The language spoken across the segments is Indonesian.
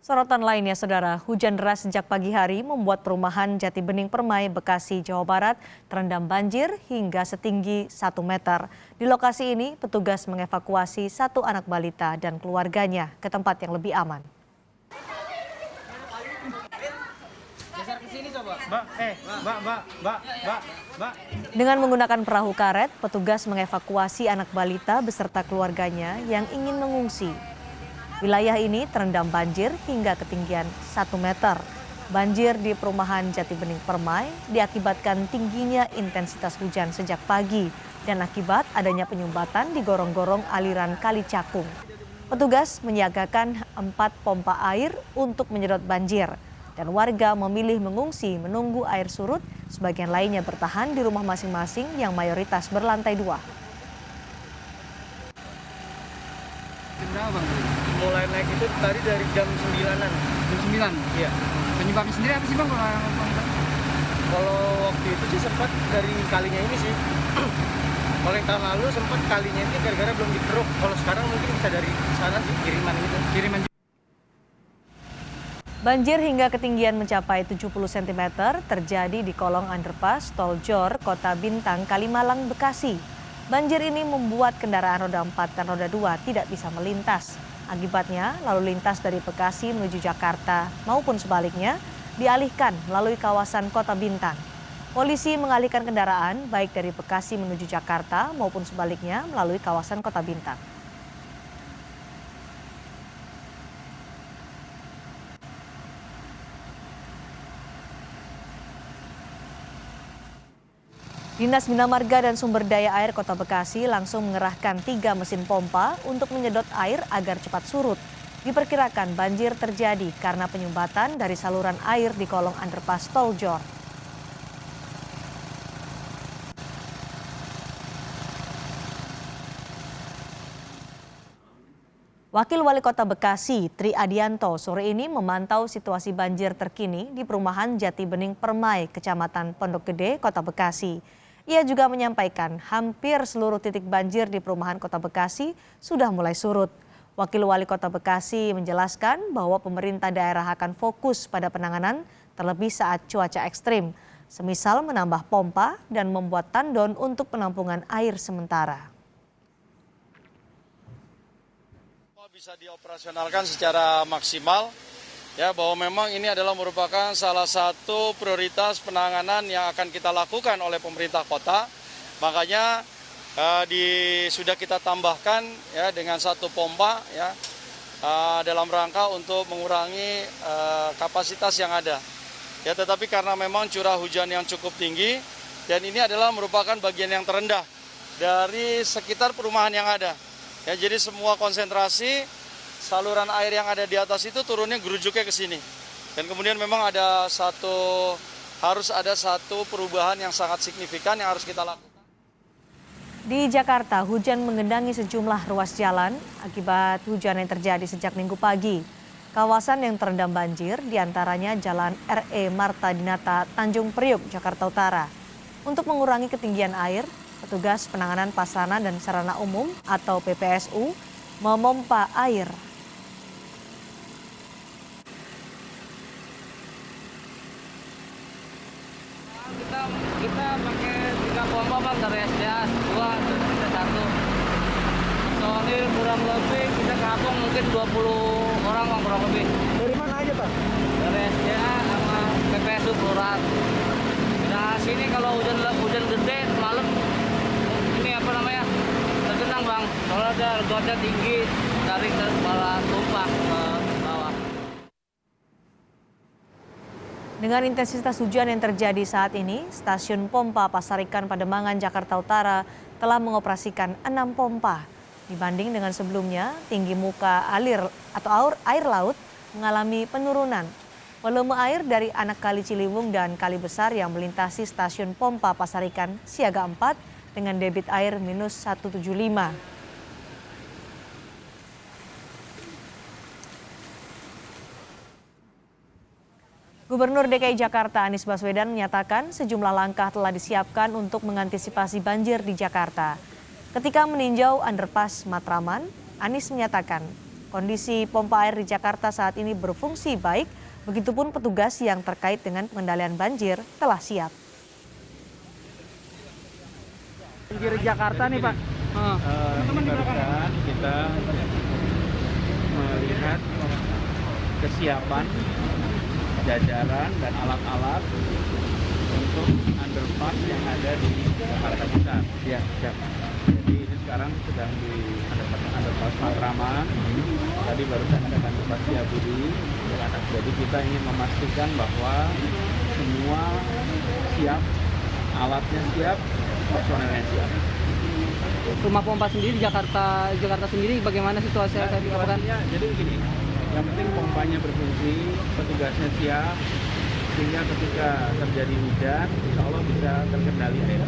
Sorotan lainnya, Saudara, hujan deras sejak pagi hari membuat perumahan Jati Bening Permai, Bekasi, Jawa Barat terendam banjir hingga setinggi 1 meter. Di lokasi ini, petugas mengevakuasi satu anak balita dan keluarganya ke tempat yang lebih aman. Dengan menggunakan perahu karet, petugas mengevakuasi anak balita beserta keluarganya yang ingin mengungsi. Wilayah ini terendam banjir hingga ketinggian 1 meter. Banjir di perumahan Jati Bening Permai diakibatkan tingginya intensitas hujan sejak pagi dan akibat adanya penyumbatan di gorong-gorong aliran Kali Cakung. Petugas menyiagakan 4 pompa air untuk menyedot banjir dan warga memilih mengungsi menunggu air surut, sebagian lainnya bertahan di rumah masing-masing yang mayoritas berlantai 2. Mulai naik itu tadi dari jam 9-an. Jam 9? Iya. Penyebabnya sendiri apa sih Bang? Kalau waktu itu sih sempat dari kalinya ini sih. Kalau yang tahun lalu sempat kalinya ini gara-gara belum dikeruk. Kalau sekarang mungkin bisa dari sana sih, kiriman gitu. Banjir hingga ketinggian mencapai 70 cm terjadi di kolong underpass Tol Jor, Kota Bintang, Kalimalang, Bekasi. Banjir ini membuat kendaraan roda 4 dan roda 2 tidak bisa melintas. Akibatnya, lalu lintas dari Bekasi menuju Jakarta maupun sebaliknya dialihkan melalui kawasan Kota Bintang. Polisi mengalihkan kendaraan baik dari Bekasi menuju Jakarta maupun sebaliknya melalui kawasan Kota Bintang. Dinas Bina Marga dan Sumber Daya Air Kota Bekasi langsung mengerahkan 3 mesin pompa untuk menyedot air agar cepat surut. Diperkirakan banjir terjadi karena penyumbatan dari saluran air di kolong underpass Tol Jor. Wakil Wali Kota Bekasi, Tri Adianto, sore ini memantau situasi banjir terkini di perumahan Jati Bening Permai, Kecamatan Pondok Gede, Kota Bekasi. Ia juga menyampaikan hampir seluruh titik banjir di perumahan Kota Bekasi sudah mulai surut. Wakil Wali Kota Bekasi menjelaskan bahwa pemerintah daerah akan fokus pada penanganan terlebih saat cuaca ekstrim, semisal menambah pompa dan membuat tandon untuk penampungan air sementara. Bisa dioperasionalkan secara maksimal, ya, bahwa memang ini adalah merupakan salah satu prioritas penanganan yang akan kita lakukan oleh pemerintah kota. Makanya sudah kita tambahkan ya dengan 1 pompa ya dalam rangka untuk mengurangi kapasitas yang ada. Ya, tetapi karena memang curah hujan yang cukup tinggi dan ini adalah merupakan bagian yang terendah dari sekitar perumahan yang ada. Ya, jadi semua konsentrasi saluran air yang ada di atas itu turunnya gerujuknya ke sini. Dan kemudian memang harus ada satu perubahan yang sangat signifikan yang harus kita lakukan. Di Jakarta, hujan menggenangi sejumlah ruas jalan akibat hujan yang terjadi sejak Minggu pagi. Kawasan yang terendam banjir diantaranya Jalan RE Marta Dinata, Tanjung Priuk, Jakarta Utara. Untuk mengurangi ketinggian air, petugas penanganan prasarana dan sarana umum atau PPSU memompa air. Kita pakai 3 pompa Bang, dari SDA 2 dan SDA 1. Soalnya kurang lebih kita kampung mungkin 20 orang Bang, kurang lebih. Dari mana aja Pak? Dari SDA sama PPSU Kelurahan. Nah sini kalau hujan gede malam ini tergenang Bang. Kalau ada gotnya tinggi dari kepala tumpah ke bawah. Dengan intensitas hujan yang terjadi saat ini, stasiun pompa Pasarikan Pademangan, Jakarta Utara telah mengoperasikan 6 pompa. Dibanding dengan sebelumnya, tinggi muka air laut mengalami penurunan. Volume air dari anak Kali Ciliwung dan Kali Besar yang melintasi stasiun pompa Pasarikan siaga 4 dengan debit air -175. Gubernur DKI Jakarta Anies Baswedan menyatakan sejumlah langkah telah disiapkan untuk mengantisipasi banjir di Jakarta. Ketika meninjau underpass Matraman, Anies menyatakan Kondisi pompa air di Jakarta saat ini berfungsi baik, begitupun petugas yang terkait dengan pengendalian banjir telah siap. Banjir Jakarta nih Pak. Barusan kita melihat kesiapan jajaran dan alat-alat untuk underpass yang ada di Jakarta Pusat. Ya, siap. Jadi ini sekarang sedang di underpass Matraman. Tadi barusan ada underpass Setiabudi. Jadi kita ingin memastikan bahwa semua siap, alatnya siap, personelnya siap. Rumah pompa sendiri di Jakarta sendiri bagaimana situasi yang akan dilakukan? Jadi begini, yang penting pompanya berfungsi, petugasnya siap, sehingga ketika terjadi hujan, insya Allah bisa terkendali air.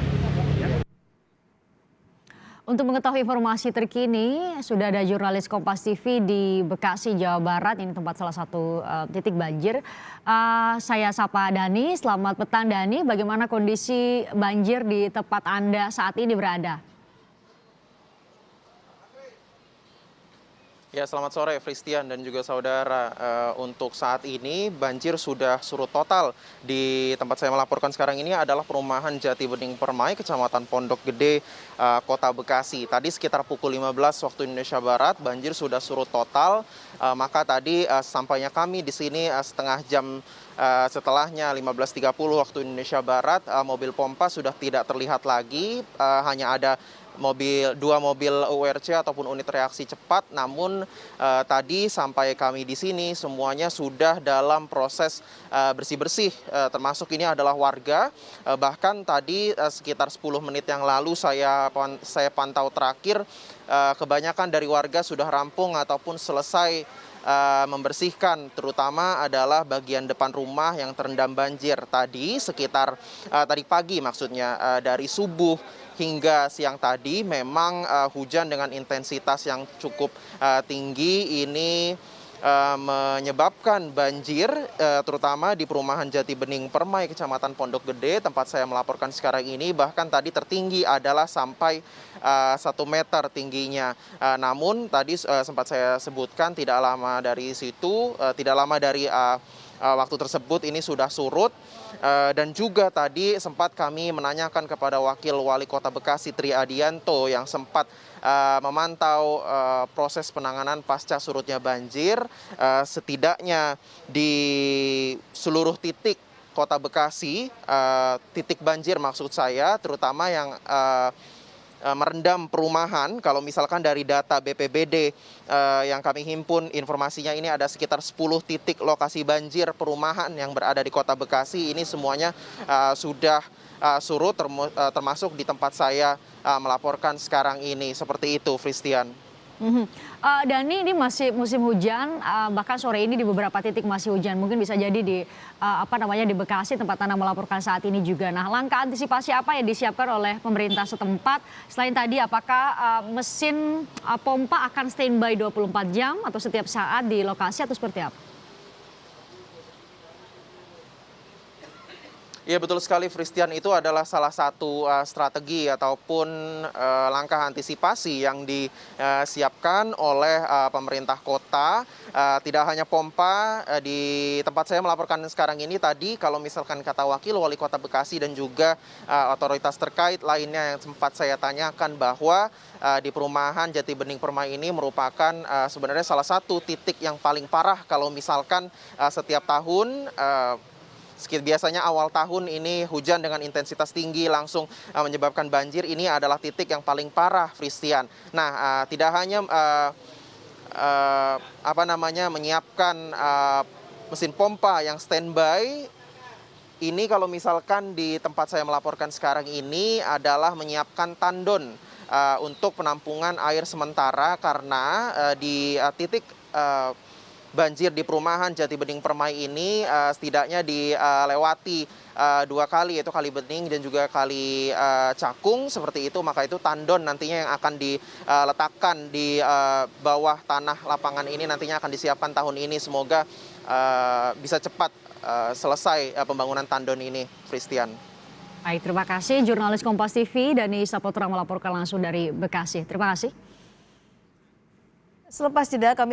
Ya. Untuk mengetahui informasi terkini, sudah ada jurnalis Kompas TV di Bekasi, Jawa Barat. Ini tempat salah satu titik banjir. Saya sapa Dani. Selamat petang Dani. Bagaimana kondisi banjir di tempat Anda saat ini berada? Ya, selamat sore Fristian dan juga saudara. Untuk saat ini banjir sudah surut total. Di tempat saya melaporkan sekarang ini adalah perumahan Jati Bening Permai, Kecamatan Pondok Gede, Kota Bekasi. Tadi sekitar pukul 15 waktu Indonesia Barat banjir sudah surut total. Maka tadi sampainya kami di sini setengah jam setelahnya 15.30 waktu Indonesia Barat, mobil pompa sudah tidak terlihat lagi. Hanya ada dua mobil URC ataupun unit reaksi cepat, namun tadi sampai kami di sini semuanya sudah dalam proses bersih-bersih, termasuk ini adalah warga. Bahkan tadi sekitar 10 menit yang lalu saya pantau terakhir, kebanyakan dari warga sudah rampung ataupun selesai membersihkan, terutama adalah bagian depan rumah yang terendam banjir. Tadi sekitar tadi pagi maksudnya, dari subuh hingga siang tadi memang hujan dengan intensitas yang cukup tinggi ini menyebabkan banjir, terutama di perumahan Jati Bening Permai, Kecamatan Pondok Gede, tempat saya melaporkan sekarang ini. Bahkan tadi tertinggi adalah sampai 1 meter tingginya. Namun tadi sempat saya sebutkan tidak lama dari situ, tidak lama dari waktu tersebut ini sudah surut. Dan juga tadi sempat kami menanyakan kepada Wakil Wali Kota Bekasi Tri Adianto yang sempat memantau proses penanganan pasca surutnya banjir. Setidaknya di seluruh titik Kota Bekasi, titik banjir maksud saya, terutama yang merendam perumahan. Kalau misalkan dari data BPBD yang kami himpun, informasinya ini ada sekitar 10 titik lokasi banjir perumahan yang berada di Kota Bekasi. Ini semuanya sudah surut, termasuk di tempat saya melaporkan sekarang ini. Seperti itu, Fristian. Dani, ini masih musim hujan, bahkan sore ini di beberapa titik masih hujan. Mungkin bisa jadi di di Bekasi tempat Anda melaporkan saat ini juga. Nah, langkah antisipasi apa yang disiapkan oleh pemerintah setempat? Selain tadi, apakah mesin pompa akan standby 24 jam atau setiap saat di lokasi atau seperti apa? Iya, betul sekali, Fristian. Itu adalah salah satu strategi ataupun langkah antisipasi yang disiapkan oleh pemerintah kota. Tidak hanya pompa di tempat saya melaporkan sekarang ini. Tadi kalau misalkan kata Wakil Wali Kota Bekasi dan juga otoritas terkait lainnya yang sempat saya tanyakan, bahwa di perumahan Jati Bening Permai ini merupakan sebenarnya salah satu titik yang paling parah kalau misalkan setiap tahun, biasanya awal tahun ini hujan dengan intensitas tinggi langsung menyebabkan banjir. Ini adalah titik yang paling parah, Fristian. Nah, tidak hanya menyiapkan mesin pompa yang standby. Ini kalau misalkan di tempat saya melaporkan sekarang ini adalah menyiapkan tandon untuk penampungan air sementara, karena di titik banjir di perumahan Jati Bening Permai ini setidaknya dilewati 2 kali, yaitu Kali Bening dan juga Kali Cakung, seperti itu. Maka itu tandon nantinya yang akan diletakkan di bawah tanah lapangan ini nantinya akan disiapkan tahun ini. Semoga bisa cepat selesai pembangunan tandon ini, Fristian. Baik, terima kasih jurnalis Kompas TV Dani Saputra melaporkan langsung dari Bekasi. Terima kasih. Selepas jeda kami